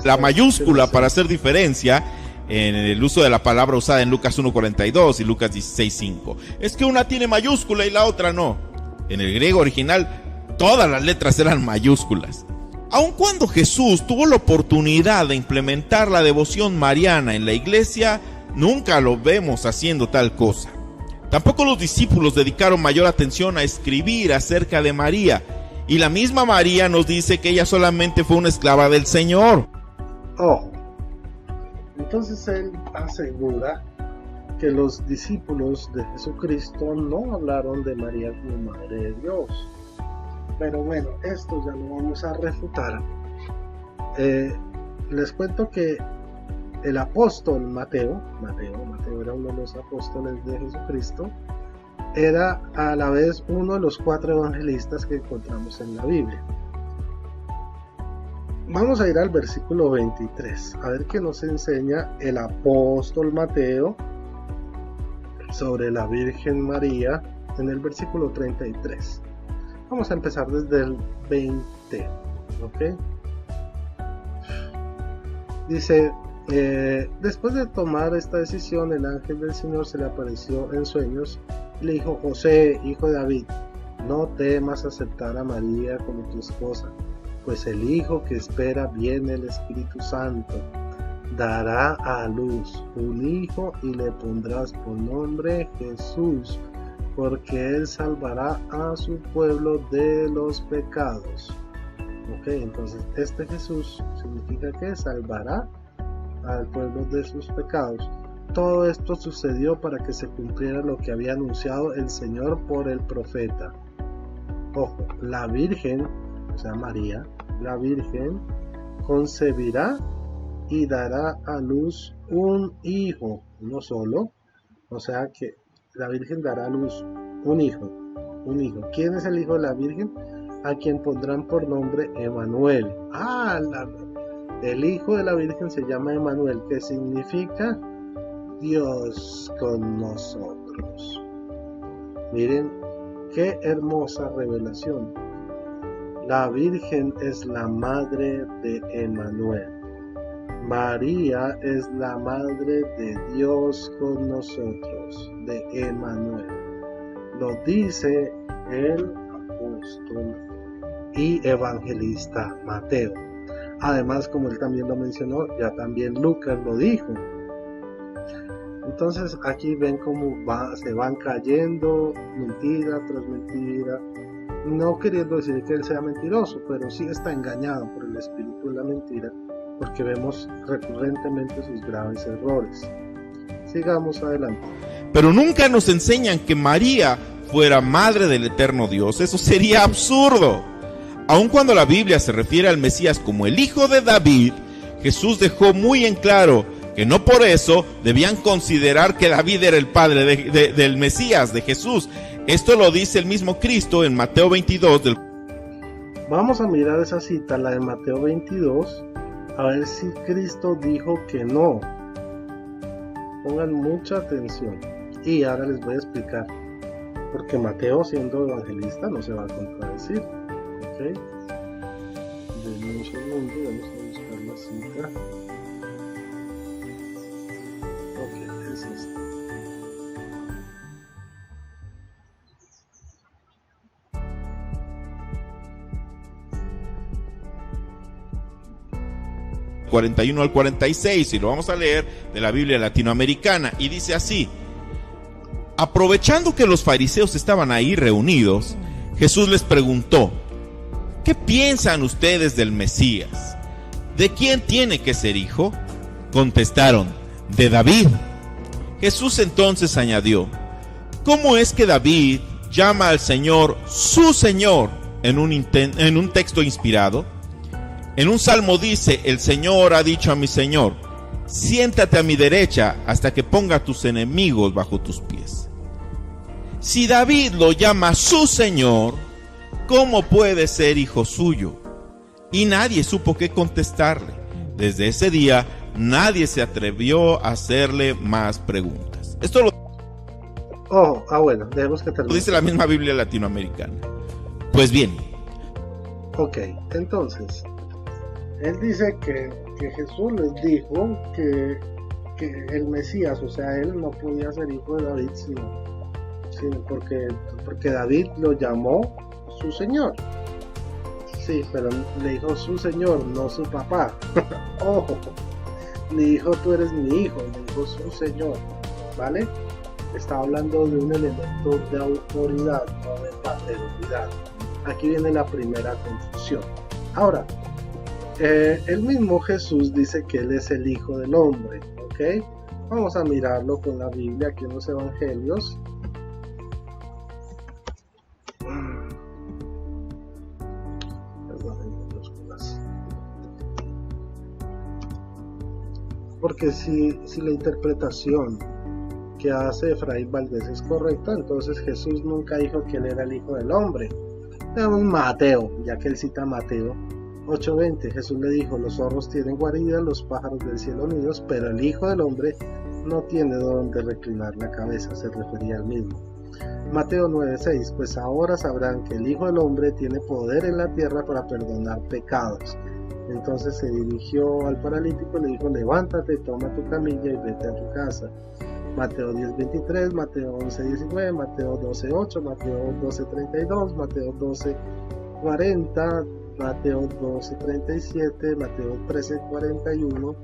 la mayúscula para hacer diferencia en el uso de la palabra usada en Lucas 1.42 y Lucas 16.5. Es que una tiene mayúscula y la otra no. En el griego original todas las letras eran mayúsculas. Aun cuando Jesús tuvo la oportunidad de implementar la devoción mariana en la iglesia, nunca lo vemos haciendo tal cosa. Tampoco los discípulos dedicaron mayor atención a escribir acerca de María, Y la misma María nos dice que ella solamente fue una esclava del Señor. Ojo, entonces él asegura que los discípulos de Jesucristo no hablaron de María como Madre de Dios. Pero bueno, esto ya lo vamos a refutar. Les cuento que el apóstol Mateo era uno de los apóstoles de Jesucristo, era a la vez uno de los 4 evangelistas que encontramos en la Biblia. Vamos a ir al versículo 23, a ver qué nos enseña el apóstol Mateo sobre la Virgen María en el versículo 33. Vamos a empezar desde el 20, ¿ok? Dice, después de tomar esta decisión, el ángel del Señor se le apareció en sueños y le dijo: José, hijo de David, no temas aceptar a María como tu esposa, pues el hijo que espera viene el Espíritu Santo. Dará a luz un hijo y le pondrás por nombre Jesús, porque él salvará a su pueblo de los pecados. Ok, entonces este Jesús significa que salvará al pueblo de sus pecados. Todo esto sucedió para que se cumpliera lo que había anunciado el Señor por el profeta. Ojo, la Virgen, o sea María, la Virgen concebirá y dará a luz un hijo, uno solo. O sea que la Virgen dará a luz un hijo. ¿Quién es el hijo de la Virgen? A quien pondrán por nombre Emanuel. El hijo de la Virgen se llama Emanuel, que significa Dios con nosotros. Miren qué hermosa revelación. La Virgen es la madre de Emanuel. María es la madre de Dios con nosotros, de Emanuel. Lo dice el apóstol y evangelista Mateo. Además, como él también lo mencionó, ya también Lucas lo dijo. Entonces aquí ven cómo se van cayendo mentira tras mentira, no queriendo decir que él sea mentiroso, pero sí está engañado por el espíritu de la mentira, porque vemos recurrentemente sus graves errores. Sigamos adelante. Pero nunca nos enseñan que María fuera madre del eterno Dios. Eso sería absurdo. Aun cuando la Biblia se refiere al Mesías como el hijo de David, Jesús dejó muy en claro que no por eso debían considerar que David era el padre del Mesías, de Jesús. Esto lo dice el mismo Cristo en Mateo 22. Vamos a mirar esa cita, la de Mateo 22, a ver si Cristo dijo que no. Pongan mucha atención. Y ahora les voy a explicar, porque Mateo, siendo evangelista, no se va a contradecir. ¿Ok? Denme un segundo, vamos a buscar la cita. Ok, es esta. ...41 al 46, y lo vamos a leer de la Biblia latinoamericana, y dice así: aprovechando que los fariseos estaban ahí reunidos, Jesús les preguntó: ¿qué piensan ustedes del Mesías? ¿De quién tiene que ser hijo? Contestaron: de David. Jesús entonces añadió: ¿cómo es que David llama al Señor su Señor en un texto inspirado? En un salmo dice: el Señor ha dicho a mi Señor: siéntate a mi derecha hasta que ponga a tus enemigos bajo tus pies. Si David lo llama su Señor, ¿cómo puede ser hijo suyo? Y nadie supo qué contestarle. Desde ese día, nadie se atrevió a hacerle más preguntas. Esto lo bueno, debemos que terminar. Dice la misma Biblia latinoamericana. Pues bien. Ok, entonces, él dice que Jesús les dijo que el Mesías, o sea, él no podía ser hijo de David, sino porque David lo llamó su Señor. Sí, pero le dijo su Señor, no su papá. Ojo, le dijo: tú eres mi hijo, le dijo su Señor, ¿vale? Está hablando de un elemento de autoridad, no de paternidad. aquí viene la primera confusión. Ahora, el mismo Jesús dice que Él es el Hijo del Hombre, ¿ok? Vamos a mirarlo con la Biblia aquí en los Evangelios. Porque si la interpretación que hace Efraín Valdés es correcta, entonces Jesús nunca dijo que Él era el Hijo del Hombre. Veamos Mateo, ya que él cita Mateo 8:20. Jesús le dijo: los zorros tienen guarida, los pájaros del cielo nidos, pero el Hijo del Hombre no tiene donde reclinar la cabeza. Se refería al mismo. Mateo 9:6. Pues ahora sabrán que el Hijo del Hombre tiene poder en la tierra para perdonar pecados. Entonces se dirigió al paralítico y le dijo: levántate, toma tu camilla y vete a tu casa. Mateo 10:23, Mateo 11:19, Mateo 12:8, Mateo 12:32, Mateo 12:40, Mateo 12:37, Mateo 13:41,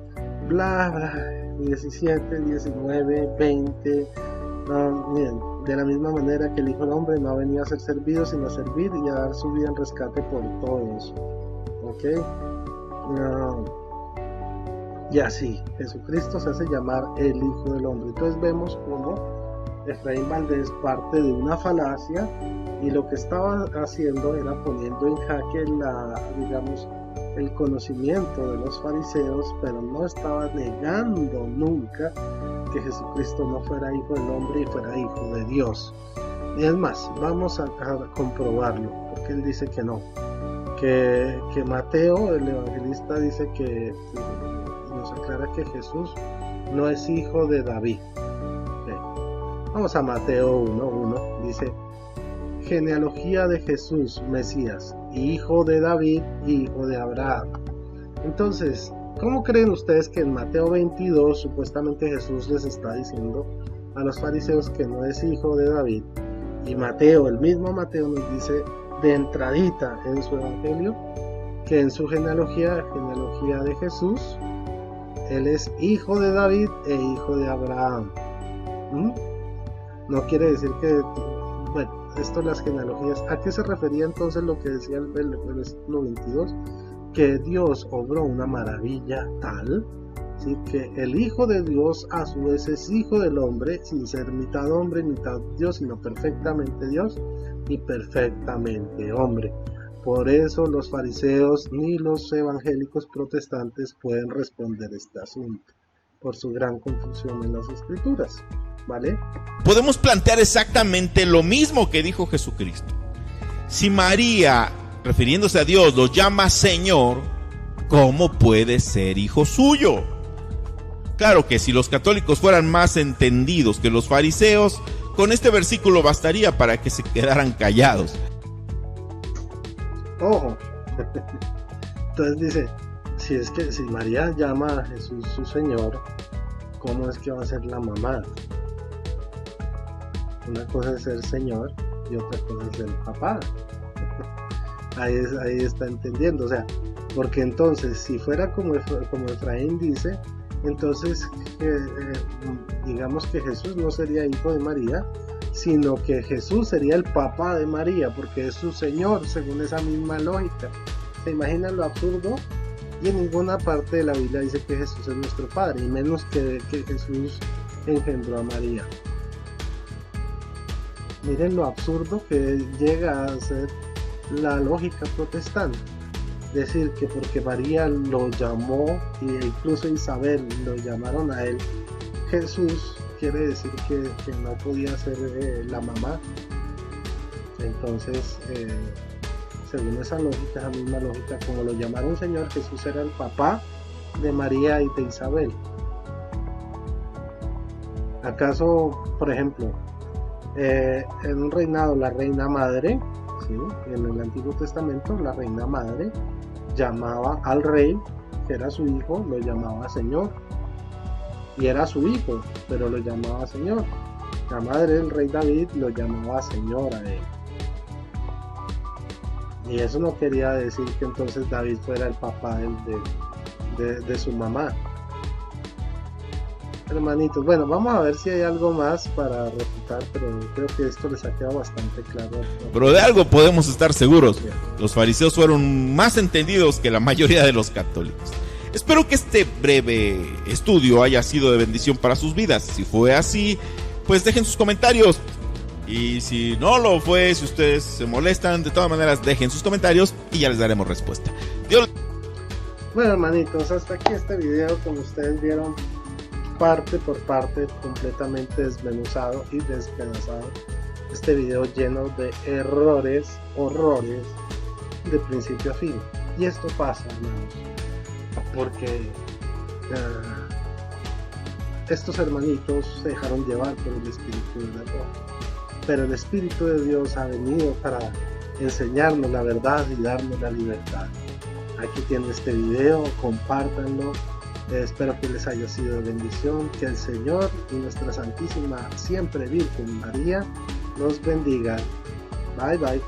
bla, bla, 17, 19, 20. Bien, de la misma manera que el Hijo del Hombre no ha venido a ser servido, sino a servir y a dar su vida en rescate por todos. ¿Ok? Y así, Jesucristo se hace llamar el Hijo del Hombre. Entonces vemos cómo Efraín Valdés parte de una falacia y lo que estaba haciendo era poniendo en jaque el conocimiento de los fariseos, pero no estaba negando nunca que Jesucristo no fuera Hijo del Hombre y fuera Hijo de Dios. Y es más, vamos a comprobarlo, porque él dice que no. Que Mateo, el evangelista, dice que nos aclara que Jesús no es hijo de David. Okay. Vamos a Mateo 1:1. Dice: genealogía de Jesús, Mesías, hijo de David, hijo de Abraham. Entonces, ¿cómo creen ustedes que en Mateo 22 supuestamente Jesús les está diciendo a los fariseos que no es hijo de David? Y Mateo, el mismo Mateo, nos dice de entradita en su evangelio que en su genealogía de Jesús, Él es hijo de David e hijo de Abraham. No quiere decir que, bueno, esto las genealogías, ¿a qué se refería entonces lo que decía el versículo 22? Que Dios obró una maravilla tal, ¿sí?, que el Hijo de Dios a su vez es Hijo del Hombre, sin ser mitad hombre, mitad Dios, sino perfectamente Dios y perfectamente hombre. Por eso los fariseos ni los evangélicos protestantes pueden responder este asunto, por su gran confusión en las escrituras, ¿vale? Podemos plantear exactamente lo mismo que dijo Jesucristo. Si María, refiriéndose a Dios, lo llama Señor, ¿cómo puede ser hijo suyo? Claro que si los católicos fueran más entendidos que los fariseos, con este versículo bastaría para que se quedaran callados. Ojo. Entonces dice, si María llama a Jesús su Señor, ¿cómo es que va a ser la mamá? Una cosa es ser Señor y otra cosa es ser papá. Ahí está entendiendo, o sea, porque entonces si fuera como Efraín dice, entonces digamos que Jesús no sería hijo de María, sino que Jesús sería el papá de María, porque es su Señor, según esa misma lógica. ¿Se imaginan lo absurdo? Y en ninguna parte de la Biblia dice que Jesús es nuestro Padre, y menos que Jesús engendró a María. Miren lo absurdo que llega a ser la lógica protestante. Decir que porque María lo llamó, e incluso Isabel lo llamaron a él Jesús, quiere decir que no podía ser la mamá. Entonces, según esa lógica, esa misma lógica, como lo llamaron Señor, Jesús era el papá de María y de Isabel. ¿Acaso, por ejemplo, en un reinado la reina madre, ¿sí?, en el Antiguo Testamento la reina madre llamaba al rey, que era su hijo, lo llamaba Señor, y era su hijo, pero lo llamaba Señor? La madre del rey David lo llamaba Señor a él, y eso no quería decir que entonces David fuera el papá de su mamá. Hermanitos, bueno, vamos a ver si hay algo más para refutar, pero creo que esto les ha quedado bastante claro. Pero de algo podemos estar seguros: los fariseos fueron más entendidos que la mayoría de los católicos. Espero que este breve estudio haya sido de bendición para sus vidas. Si fue así, pues dejen sus comentarios. Y si no lo fue, si ustedes se molestan, de todas maneras dejen sus comentarios y ya les daremos respuesta. Dios. Bueno, hermanitos, hasta aquí este video. Como ustedes vieron, parte por parte, completamente desmenuzado y despedazado. Este video lleno de errores, horrores, de principio a fin. Y esto pasa, hermanos, porque estos hermanitos se dejaron llevar por el espíritu del error. Pero el Espíritu de Dios ha venido para enseñarnos la verdad y darnos la libertad. Aquí tienen este video, compártanlo. Espero que les haya sido de bendición. Que el Señor y nuestra Santísima siempre Virgen María nos bendiga. Bye bye.